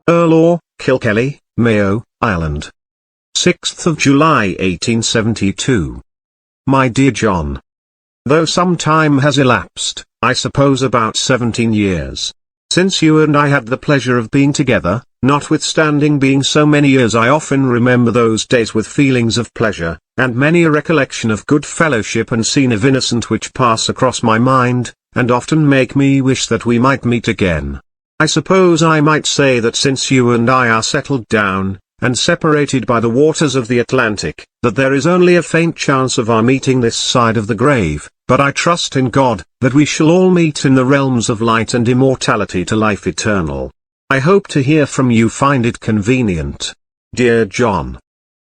Earl Kilkelly, Mayo, Ireland. 6th of July 1872. My dear John. Though some time has elapsed, I suppose about 17 years, since you and I had the pleasure of being together, notwithstanding being so many years, I often remember those days with feelings of pleasure, and many a recollection of good fellowship and scene of innocence which pass across my mind, and often make me wish that we might meet again. I suppose I might say that since you and I are settled down, and separated by the waters of the Atlantic, that there is only a faint chance of our meeting this side of the grave, but I trust in God, that we shall all meet in the realms of light and immortality to life eternal. I hope to hear from you, find it convenient. Dear John.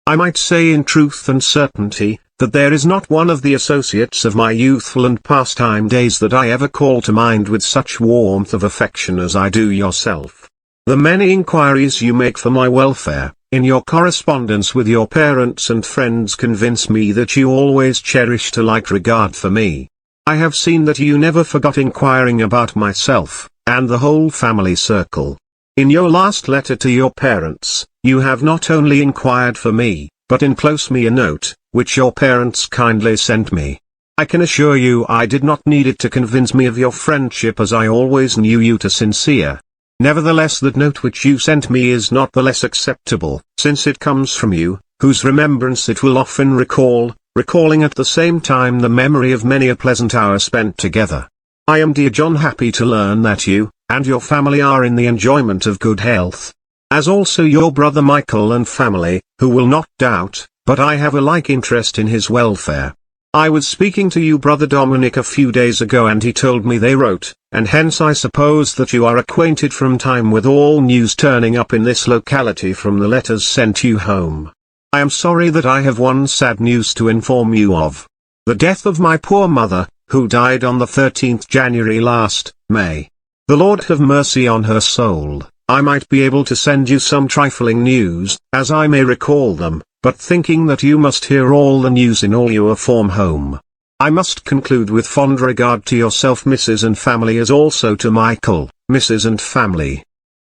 I might say in truth and certainty, that there is not one of the associates of my youthful and pastime days that I ever call to mind with such warmth of affection as I do yourself. The many inquiries you make for my welfare, in your correspondence with your parents and friends, convince me that you always cherished a like regard for me. I have seen that you never forgot inquiring about myself, and the whole family circle. In your last letter to your parents, you have not only inquired for me, but enclosed me a note, which your parents kindly sent me. I can assure you I did not need it to convince me of your friendship, as I always knew you to sincere. Nevertheless, that note which you sent me is not the less acceptable, since it comes from you, whose remembrance it will often recall, recalling at the same time the memory of many a pleasant hour spent together. I am, dear John, happy to learn that you and your family are in the enjoyment of good health, as also your brother Michael and family, who will not doubt, but I have a like interest in his welfare. I was speaking to you, brother Dominic, a few days ago, and he told me they wrote, and hence I suppose that you are acquainted from time with all news turning up in this locality from the letters sent you home. I am sorry that I have one sad news to inform you of. The death of my poor mother, who died on the 13th January last, May. The Lord have mercy on her soul. I might be able to send you some trifling news, as I may recall them, but thinking that you must hear all the news in all your form home, I must conclude with fond regard to yourself, Mrs. and family, as also to Michael, Mrs. and family.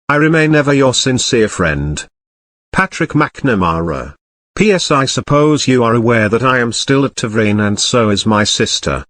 I remain ever your sincere friend, Patrick McNamara. P.S. I suppose you are aware that I am still at Tavrain, and so is my sister.